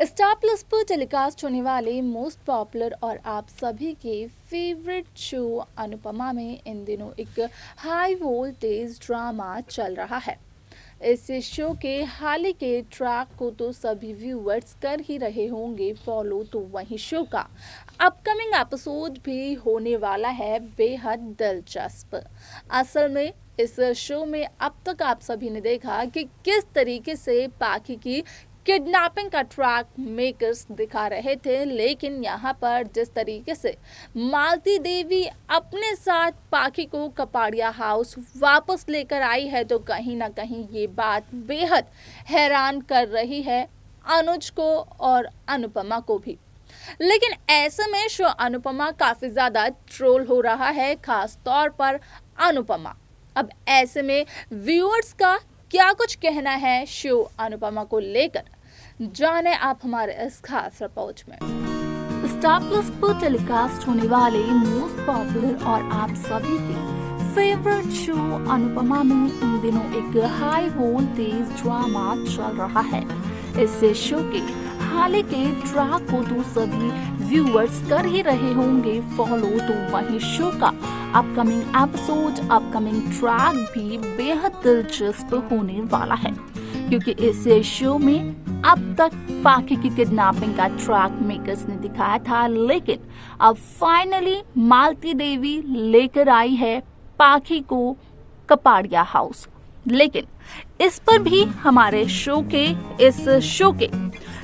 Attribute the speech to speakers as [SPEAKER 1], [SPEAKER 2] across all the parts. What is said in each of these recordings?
[SPEAKER 1] Star plus पर telecast होने वाले मोस्ट पॉपुलर और आप सभी के फेवरेट शो अनुपमा में इन दिनों एक हाई वोल्टेज ड्रामा चल रहा है। इस शो के हाल ही के ट्रैक को तो सभी व्यूअर्स कर ही रहे होंगे फॉलो, तो वहीं शो का अपकमिंग एपिसोड भी होने वाला है बेहद दिलचस्प। असल में इस शो में अब तक आप सभी ने देखा कि किस तरीके से पाखी की किडनैपिंग का ट्रैक मेकर्स दिखा रहे थे, लेकिन यहाँ पर जिस तरीके से मालती देवी अपने साथ पाखी को कपाड़िया हाउस वापस लेकर आई है, तो कहीं ना कहीं ये बात बेहद हैरान कर रही है अनुज को और अनुपमा को भी। लेकिन ऐसे में शो अनुपमा काफी ज्यादा ट्रोल हो रहा है, खास तौर पर अनुपमा। अब ऐसे में व्यूअर्स का क्या कुछ कहना है शो अनुपमा को लेकर, जाने आप हमारे इस खास रिपोर्ट में। स्टार प्लस पर टेलीकास्ट होने वाले मोस्ट पॉपुलर और आप सभी के फेवरेट शो अनुपमा में इन दिनों एक हाई वोल्टेज ड्रामा चल रहा है। इस शो के हाल के ट्रैक को तो सभी व्यूअर्स कर ही रहे होंगे फॉलो, तो वहीं शो का अपकमिंग एपिसोड, अपकमिंग ट्रैक भी बेहद दिलचस्प होने वाला है, क्योंकि इस शो में अब तक पाखी की किडनैपिंग का ट्रैक मेकर्स ने दिखाया था, लेकिन अब फाइनली मालती देवी लेकर आई है पाखी को कपाड़िया हाउस। लेकिन इस पर भी हमारे इस शो के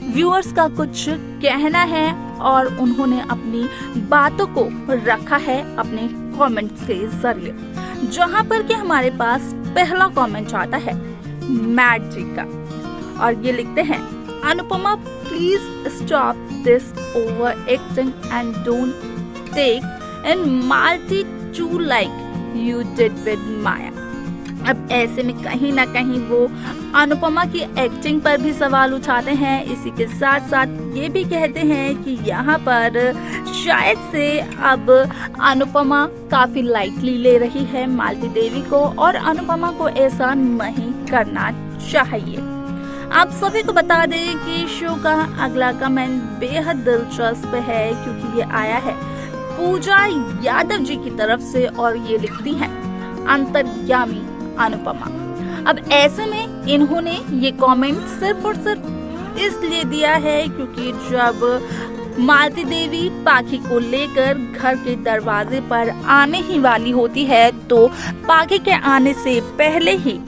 [SPEAKER 1] व्यूअर्स का कुछ कहना है और उन्होंने अपनी बातों को रखा है अपने कमेंट्स के जरिए, जहां पर कि हमारे पास पहला कमेंट आता है मैट जी का, और ये लिखते हैं, Anupama please stop this over acting and don't take in Malti too like you did with Maya. अब ऐसे में कहीं ना कहीं वो अनुपमा की एक्टिंग पर भी सवाल उठाते हैं। इसी के साथ साथ ये भी कहते हैं कि यहाँ पर शायद से अब अनुपमा काफी लाइटली ले रही है मालती देवी को, और अनुपमा को ऐसा नहीं करना चाहिए। आप सभी को बता दें कि शो का अगला कमेंट बेहद दिलचस्प है, क्योंकि ये आया है पूजा यादव जी की तरफ से, और ये लिखती हैं, अंतर्यामी अनुपमा। अब ऐसे में इन्होंने ये कमेंट सिर्फ और सिर्फ इसलिए दिया है क्योंकि जब मालती देवी पाखी को लेकर घर के दरवाजे पर आने ही वाली होती है, तो पाखी के आने से पहले ही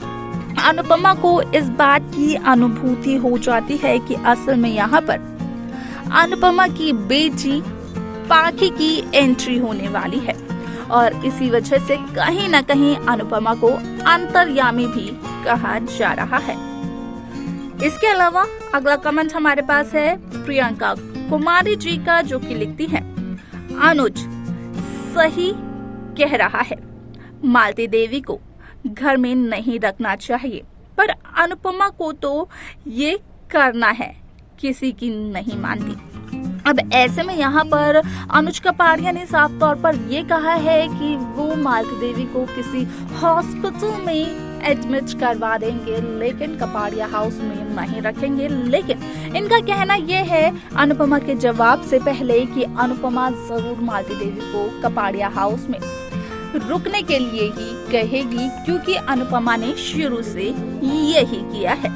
[SPEAKER 1] अनुपमा को इस बात की अनुभूति हो जाती है कि असल में यहाँ पर अनुपमा की बेटी पाखी की एंट्री होने वाली है, और इसी वजह से कहीं न कहीं अनुपमा को अंतर्यामी भी कहा जा रहा है। इसके अलावा अगला कमेंट हमारे पास है प्रियंका कुमारी जी का, जो कि लिखती है, अनुज सही कह रहा है, मालती देवी को घर में नहीं रखना चाहिए, पर अनुपमा को तो ये करना है, किसी की नहीं मानती। अब ऐसे में यहाँ पर अनुज कपाड़िया ने साफ तौर पर ये कहा है कि वो मालती देवी को किसी हॉस्पिटल में एडमिट करवा देंगे, लेकिन कपाड़िया हाउस में नहीं रखेंगे। लेकिन इनका कहना ये है अनुपमा के जवाब से पहले कि अनुपमा जरूर मालती देवी को कपाड़िया हाउस में रुकने के लिए ही कहेगी, क्योंकि अनुपमा ने शुरू से यही किया है।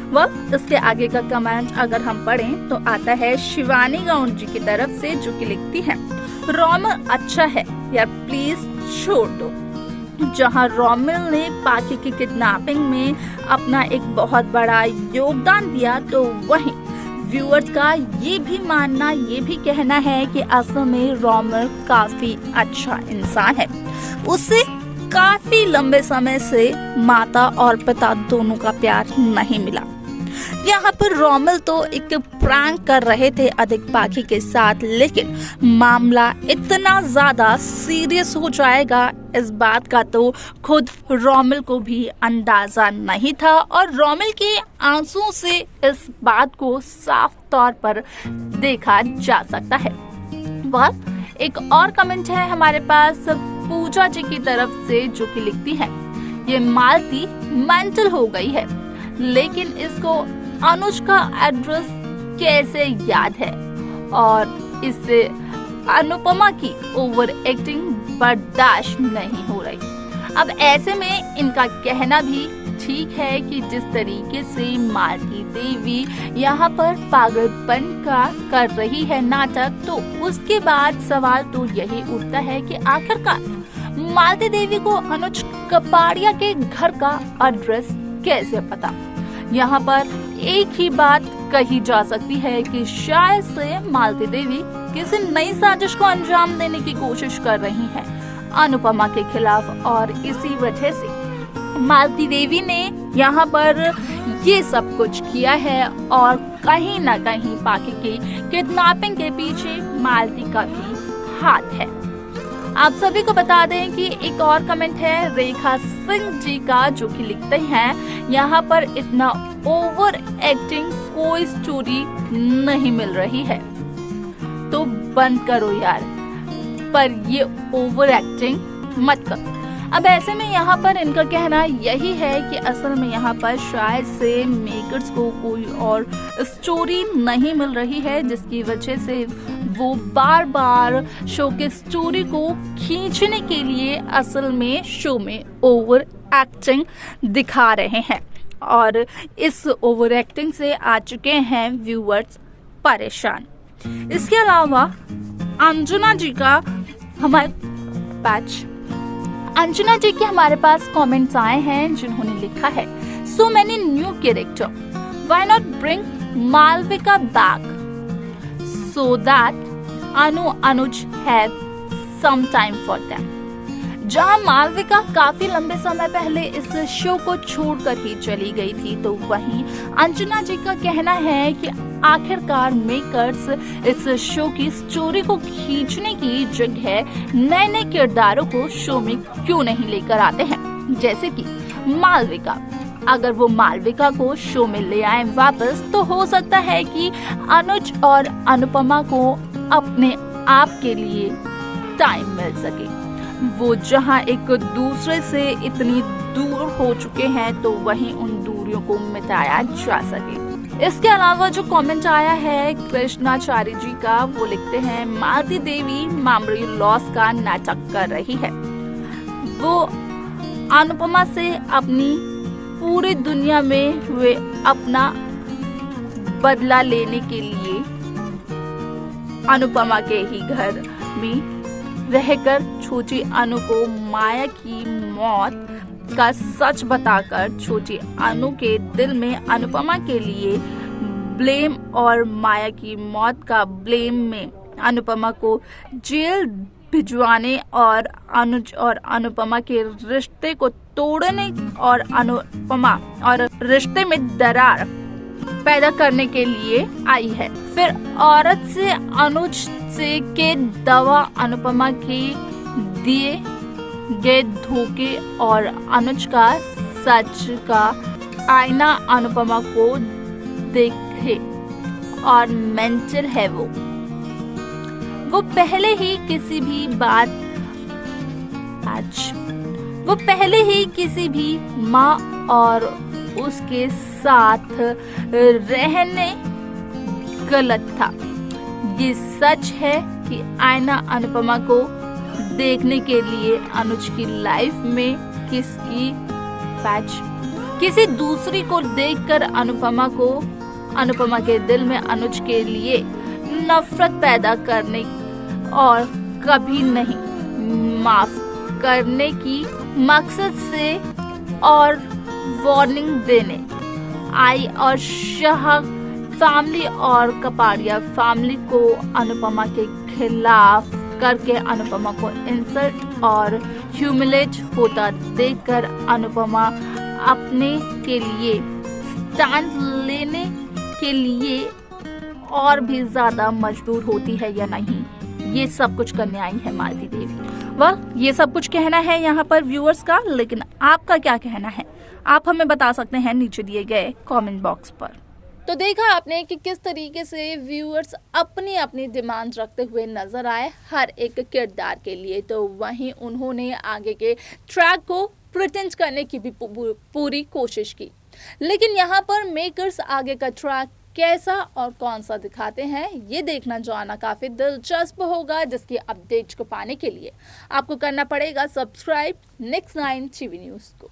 [SPEAKER 1] वह इसके आगे का कमेंट अगर हम पढ़ें तो आता है शिवानी गौंड जी की तरफ से, जो कि लिखती है, रोमिल अच्छा है यार, प्लीज छोड़ दो। जहां रोमिल ने पाखी की किडनैपिंग में अपना एक बहुत बड़ा योगदान दिया, तो वहीं व्यूअर्स का ये भी मानना, ये भी कहना है कि असल में रोमिल काफी अच्छा इंसान है, उसे काफी लंबे समय से माता और पिता दोनों का प्यार नहीं मिला। यहाँ पर रोमिल तो एक प्रैंक कर रहे थे अधिक पाखी के साथ, लेकिन मामला इतना ज्यादा सीरियस हो जाएगा इस बात का तो खुद रोमिल को भी अंदाजा नहीं था, और रोमिल के आंसुओं से इस बात को साफ तौर पर देखा जा सकता है। वह एक और कमेंट है हमारे पास पूजा जी की तरफ से, जो कि लिखती है, ये मालती मेंटल हो गई है, लेकिन इसको अनुज का एड्रेस कैसे याद है और इससे अनुपमा की ओवर एक्टिंग बर्दाश्त नहीं हो रही। अब ऐसे में इनका कहना भी ठीक है कि जिस तरीके से मालती देवी यहाँ पर पागलपन का कर रही है नाटक, तो उसके बाद सवाल तो यही उठता है कि आखिरकार मालती देवी को अनुज कपाड़िया के घर का एड्रेस कैसे पता। यहाँ पर एक ही बात कही जा सकती है कि शायद से मालती देवी किसी नई साजिश को अंजाम देने की कोशिश कर रही हैं अनुपमा के खिलाफ, और इसी वजह से मालती देवी ने यहाँ पर ये सब कुछ किया है और कहीं न कहीं बाकी की किडनैपिंग के पीछे मालती का भी हाथ है। आप सभी को बता दें कि एक और कमेंट है रेखा सिंह जी का, जो कि लिखते हैं यहाँ पर इतना ओवर एक्टिंग कोई स्टोरी नहीं मिल रही है तो बंद करो यार, पर ये ओवर एक्टिंग मत करो। अब ऐसे में यहाँ पर इनका कहना यही है कि असल में यहाँ पर शायद से मेकर्स को कोई और स्टोरी नहीं मिल रही है, जिसकी वजह से वो बार बार शो के स्टोरी को खींचने के लिए असल में शो में ओवर एक्टिंग दिखा रहे हैं, और इस ओवर एक्टिंग से आ चुके हैं व्यूअर्स परेशान। इसके अलावा अंजना जी के हमारे पास कमेंट्स आए हैं, जिन्होंने लिखा है so many new character, why not bring Malvika back so that Anuj have some time for them. जहां मालविका काफी लंबे समय पहले इस शो को छोड़कर ही चली गई थी, तो वहीं अंजना जी का कहना है कि आखिरकार मेकर्स इस शो की स्टोरी को खींचने की जगह नए नए किरदारों को शो में क्यों नहीं लेकर आते हैं, जैसे कि मालविका। अगर वो मालविका को शो में ले आए वापस, तो हो सकता है कि अनुज और अनुपमा को अपने आप के लिए टाइम मिल सके। वो जहां एक दूसरे से इतनी दूर हो चुके हैं, तो वहीं उन दूरियों को मिटाया जा सके। इसके अलावा जो कमेंट आया है कृष्णाचार्य जी का, वो लिखते हैं मालती देवी मेमोरी लॉस का नाटक कर रही है। वो अनुपमा से अपनी पूरी दुनिया में हुए अपना बदला लेने के लिए अनुपमा के ही घर में रहकर छोटी अनु को माया की मौत का सच बताकर छोटी अनु के दिल में अनुपमा के लिए ब्लेम और माया की मौत का ब्लेम में अनुपमा को जेल भिजवाने और अनुज और अनुपमा के रिश्ते को तोड़ने और अनुपमा और रिश्ते में दरार पैदा करने के लिए आई है। फिर औरत से अनुज से के दवा अनुपमा के दिए गए धोखे और अनुज का सच का आईना अनुपमा को देखे और मेंटल है वो पहले ही किसी भी माँ और उसके साथ रहने गलत था। ये सच है कि आईना अनुपमा को देखने के लिए अनुज की लाइफ में किसी दूसरी को देखकर अनुपमा के दिल में अनुज के लिए नफरत पैदा करने और कभी नहीं माफ करने की मकसद से और वार्निंग देने आई और शाह फैमिली और कपाड़िया फैमिली को अनुपमा के खिलाफ करके अनुपमा को इंसल्ट और ह्यूमिलेट होता देखकर अनुपमा अपने के लिए स्टैंड लेने के लिए और भी ज्यादा मजबूर होती है या नहीं, ये सब कुछ करने आई है मालती देवी। ये सब कुछ कहना है यहाँ पर व्यूअर्स का, लेकिन आपका क्या कहना है आप हमें बता सकते हैं नीचे दिए गए कमेंट बॉक्स पर। तो देखा आपने कि किस तरीके से व्यूअर्स अपनी अपनी डिमांड रखते हुए नजर आए हर एक किरदार के लिए, तो वहीं उन्होंने आगे के ट्रैक को प्रिटेंड करने की भी पूरी कोशिश की, लेकिन यहाँ पर मेकर्स आगे का ट्रैक कैसा और कौन सा दिखाते हैं, ये देखना जो आना काफ़ी दिलचस्प होगा, जिसकी अपडेट्स को पाने के लिए आपको करना पड़ेगा सब्सक्राइब नेक्स्ट 9 टीवी न्यूज़ को।